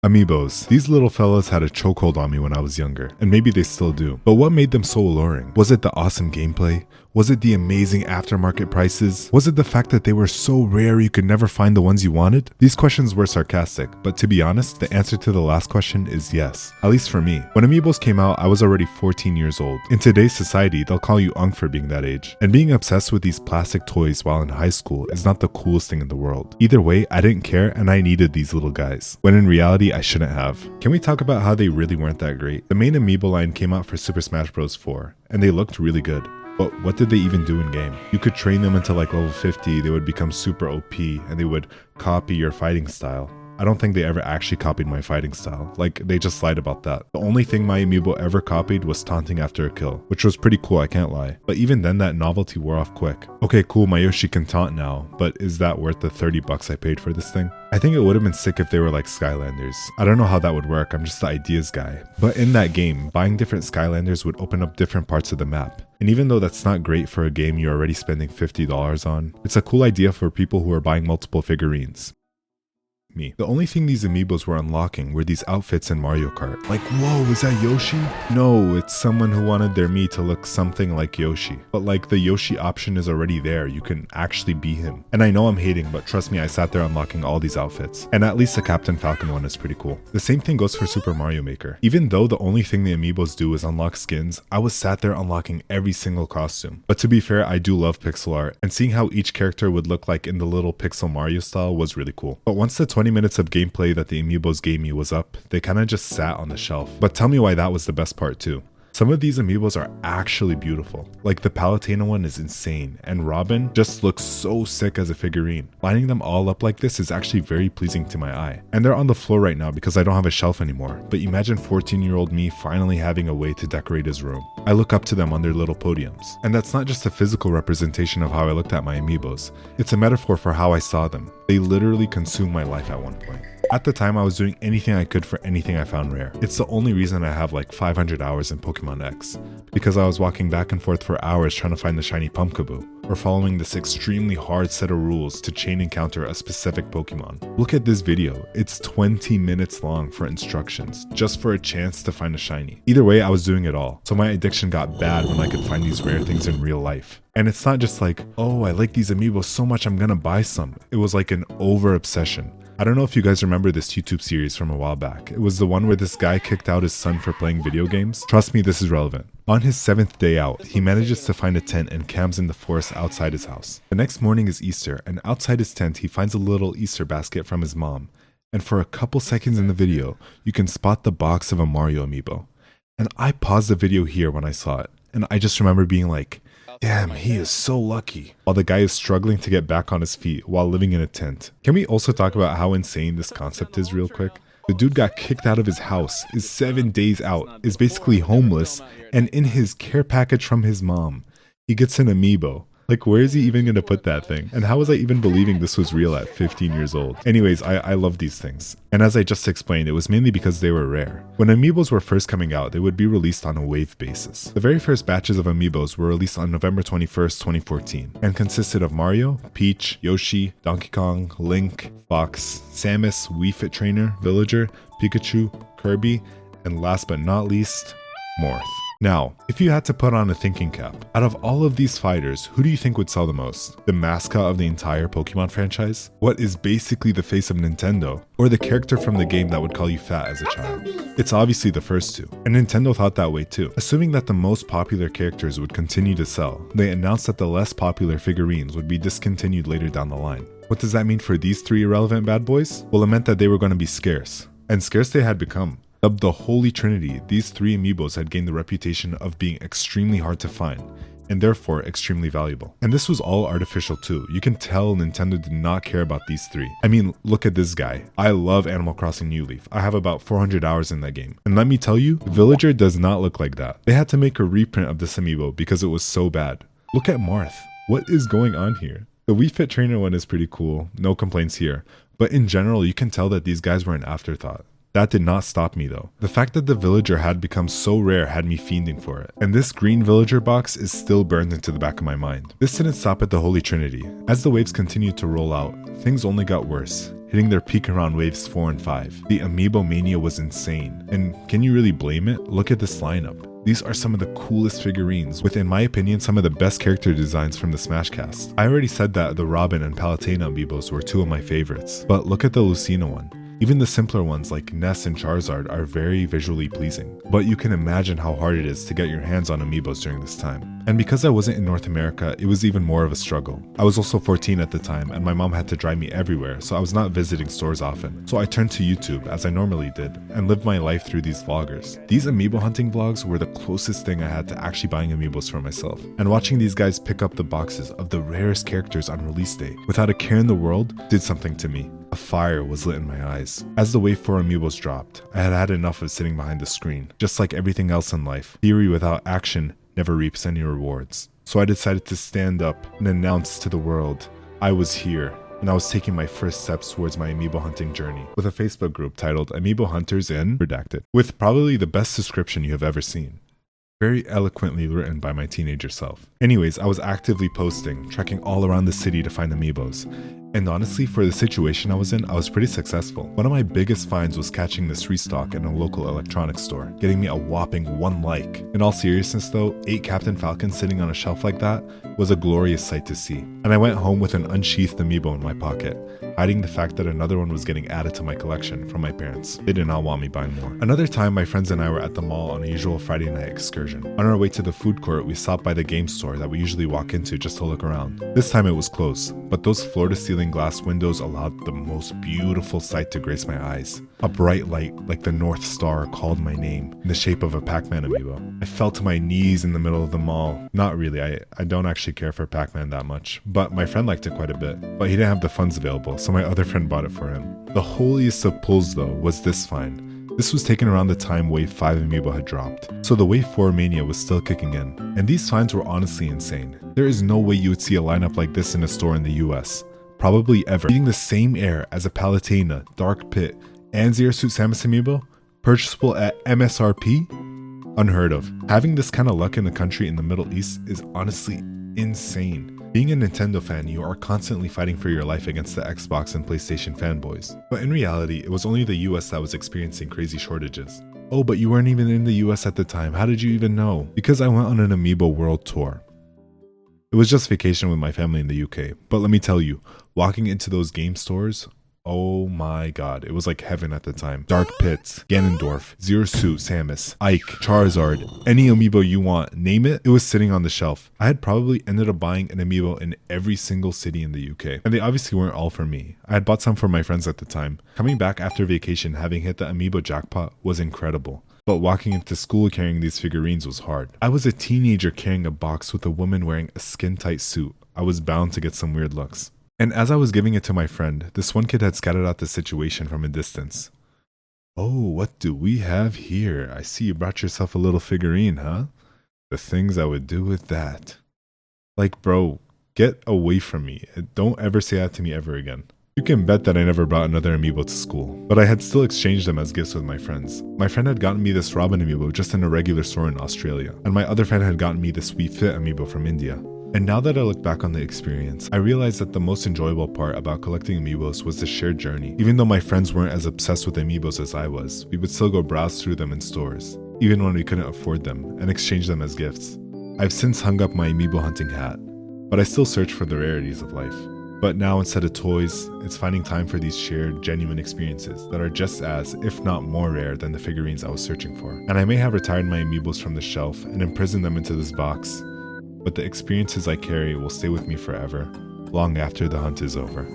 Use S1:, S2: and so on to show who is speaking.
S1: Amiibos. These little fellas had a chokehold on me when I was younger, and maybe they still do. But what made them so alluring? Was it the awesome gameplay? Was it the amazing aftermarket prices? Was it the fact that they were so rare you could never find the ones you wanted? These questions were sarcastic, but to be honest, the answer to the last question is yes. At least for me. When Amiibos came out, I was already 14 years old. In today's society, they'll call you unk for being that age. And being obsessed with these plastic toys while in high school is not the coolest thing in the world. Either way, I didn't care and I needed these little guys. When in reality, I shouldn't have. Can we talk about how they really weren't that great? The main Amiibo line came out for Super Smash Bros. 4, and they looked really good. But what did they even do in game? You could train them until like level 50, they would become super OP, and they would copy your fighting style. I don't think they ever actually copied my fighting style, like they just lied about that. The only thing my Amiibo ever copied was taunting after a kill, which was pretty cool, I can't lie. But even then that novelty wore off quick. Okay cool, my Yoshi can taunt now, but is that worth the 30 bucks I paid for this thing? I think it would have been sick if they were like Skylanders. I don't know how that would work, I'm just the ideas guy. But in that game, buying different Skylanders would open up different parts of the map. And even though that's not great for a game you're already spending $50 on, it's a cool idea for people who are buying multiple figurines. Me. The only thing these Amiibos were unlocking were these outfits in Mario Kart. Like, whoa, is that Yoshi? No, it's someone who wanted their Mii to look something like Yoshi. But like the Yoshi option is already there, you can actually be him. And I know I'm hating, but trust me, I sat there unlocking all these outfits. And at least the Captain Falcon one is pretty cool. The same thing goes for Super Mario Maker. Even though the only thing the Amiibos do is unlock skins, I was sat there unlocking every single costume. But to be fair, I do love pixel art, and seeing how each character would look like in the little pixel Mario style was really cool. But once the 20 minutes of gameplay that the Amiibos gave me was up, they kinda just sat on the shelf. But tell me why that was the best part too. Some of these Amiibos are actually beautiful. Like the Palutena one is insane, and Robin just looks so sick as a figurine. Lining them all up like this is actually very pleasing to my eye. And they're on the floor right now because I don't have a shelf anymore, but imagine 14-year-old me finally having a way to decorate his room. I look up to them on their little podiums. And that's not just a physical representation of how I looked at my Amiibos, it's a metaphor for how I saw them. They literally consumed my life at one point. At the time, I was doing anything I could for anything I found rare. It's the only reason I have like 500 hours in Pokemon X, because I was walking back and forth for hours trying to find the shiny Pumpkaboo, or following this extremely hard set of rules to chain encounter a specific Pokemon. Look at this video, it's 20 minutes long for instructions, just for a chance to find a shiny. Either way, I was doing it all, so my addiction got bad when I could find these rare things in real life. And it's not just like, oh, I like these Amiibos so much I'm gonna buy some. It was like an over-obsession. I don't know if you guys remember this YouTube series from a while back. It was the one where this guy kicked out his son for playing video games. Trust me, this is relevant. On his 7th day out, he manages to find a tent and camps in the forest outside his house. The next morning is Easter, and outside his tent he finds a little Easter basket from his mom. And for a couple seconds in the video, you can spot the box of a Mario Amiibo. And I paused the video here when I saw it, and I just remember being like, damn, he is so lucky. While the guy is struggling to get back on his feet while living in a tent. Can we also talk about how insane this concept is real quick? The dude got kicked out of his house, is 7 days out, is basically homeless, and in his care package from his mom, he gets an Amiibo. Like, where is he even gonna put that thing? And how was I even believing this was real at 15 years old? Anyways, I love these things. And as I just explained, it was mainly because they were rare. When Amiibos were first coming out, they would be released on a wave basis. The very first batches of Amiibos were released on November 21st, 2014, and consisted of Mario, Peach, Yoshi, Donkey Kong, Link, Fox, Samus, Wii Fit Trainer, Villager, Pikachu, Kirby, and last but not least, Morph. Now, if you had to put on a thinking cap, out of all of these fighters, who do you think would sell the most? The mascot of the entire Pokemon franchise? What is basically the face of Nintendo? Or the character from the game that would call you fat as a child? It's obviously the first two, and Nintendo thought that way too. Assuming that the most popular characters would continue to sell, they announced that the less popular figurines would be discontinued later down the line. What does that mean for these three irrelevant bad boys? Well, it meant that they were going to be scarce. And scarce they had become. Dubbed the Holy Trinity, these three Amiibos had gained the reputation of being extremely hard to find, and therefore extremely valuable. And this was all artificial too. You can tell Nintendo did not care about these three. I mean, look at this guy. I love Animal Crossing New Leaf. I have about 400 hours in that game. And let me tell you, Villager does not look like that. They had to make a reprint of this Amiibo because it was so bad. Look at Marth. What is going on here? The Wii Fit Trainer one is pretty cool. No complaints here. But in general, you can tell that these guys were an afterthought. That did not stop me though. The fact that the villager had become so rare had me fiending for it. And this green villager box is still burned into the back of my mind. This didn't stop at the Holy Trinity. As the waves continued to roll out, things only got worse, hitting their peak around waves 4 and 5. The Amiibo mania was insane. And can you really blame it? Look at this lineup. These are some of the coolest figurines, with in my opinion some of the best character designs from the Smash cast. I already said that the Robin and Palutena amiibos were two of my favorites, but look at the Lucina one. Even the simpler ones like Ness and Charizard are very visually pleasing, but you can imagine how hard it is to get your hands on amiibos during this time. And because I wasn't in North America, it was even more of a struggle. I was also 14 at the time and my mom had to drive me everywhere, so I was not visiting stores often. So I turned to YouTube, as I normally did, and lived my life through these vloggers. These amiibo hunting vlogs were the closest thing I had to actually buying amiibos for myself. And watching these guys pick up the boxes of the rarest characters on release day without a care in the world did something to me. A fire was lit in my eyes. As the wave 4 amiibos dropped, I had had enough of sitting behind the screen. Just like everything else in life, theory without action never reaps any rewards. So I decided to stand up and announce to the world I was here, and I was taking my first steps towards my amiibo hunting journey with a Facebook group titled Amiibo Hunters in Redacted, with probably the best description you have ever seen. Very eloquently written by my teenager self. Anyways, I was actively posting, trekking all around the city to find amiibos. And honestly, for the situation I was in, I was pretty successful. One of my biggest finds was catching this restock in a local electronics store, getting me a whopping 1 like. In all seriousness though, 8 Captain Falcons sitting on a shelf like that was a glorious sight to see. And I went home with an unsheathed amiibo in my pocket, hiding the fact that another one was getting added to my collection from my parents. They did not want me buying more. Another time, my friends and I were at the mall on a usual Friday night excursion. On our way to the food court, we stopped by the game store that we usually walk into just to look around. This time it was closed, but those floor-to-ceiling glass windows allowed the most beautiful sight to grace my eyes. A bright light, like the North Star, called my name in the shape of a Pac-Man amiibo. I fell to my knees in the middle of the mall. Not really, I don't actually care for Pac-Man that much, but my friend liked it quite a bit. But he didn't have the funds available, so my other friend bought it for him. The holiest of pulls though was this find. This was taken around the time Wave 5 amiibo had dropped, so the Wave 4 mania was still kicking in. And these finds were honestly insane. There is no way you would see a lineup like this in a store in the US. Probably ever. Breathing the same air as a Palutena, Dark Pit, and Zero Suit Samus amiibo, purchasable at MSRP? Unheard of. Having this kind of luck in the country in the Middle East is honestly insane. Being a Nintendo fan, you are constantly fighting for your life against the Xbox and PlayStation fanboys. But in reality, it was only the US that was experiencing crazy shortages. Oh, but you weren't even in the US at the time. How did you even know? Because I went on an Amiibo world tour. It was just vacation with my family in the UK. But let me tell you, walking into those game stores, oh my god, it was like heaven at the time. Dark Pits, Ganondorf, Zero Suit Samus, Ike, Charizard, any amiibo you want, name it, it was sitting on the shelf. I had probably ended up buying an amiibo in every single city in the UK. And they obviously weren't all for me. I had bought some for my friends at the time. Coming back after vacation having hit the amiibo jackpot was incredible. But walking into school carrying these figurines was hard. I was a teenager carrying a box with a woman wearing a skin-tight suit. I was bound to get some weird looks. And as I was giving it to my friend, this one kid had scouted out the situation from a distance. Oh, what do we have here? I see you brought yourself a little figurine, huh? The things I would do with that. Like, bro, get away from me. Don't ever say that to me ever again. You can bet that I never brought another amiibo to school, but I had still exchanged them as gifts with my friends. My friend had gotten me this Robin amiibo just in a regular store in Australia, and my other friend had gotten me this Wii Fit amiibo from India. And now that I look back on the experience, I realized that the most enjoyable part about collecting amiibos was the shared journey. Even though my friends weren't as obsessed with amiibos as I was, we would still go browse through them in stores, even when we couldn't afford them, and exchange them as gifts. I've since hung up my amiibo hunting hat, but I still search for the rarities of life. But now instead of toys, it's finding time for these shared, genuine experiences that are just as, if not more rare than the figurines I was searching for. And I may have retired my amiibos from the shelf and imprisoned them into this box, but the experiences I carry will stay with me forever, long after the hunt is over.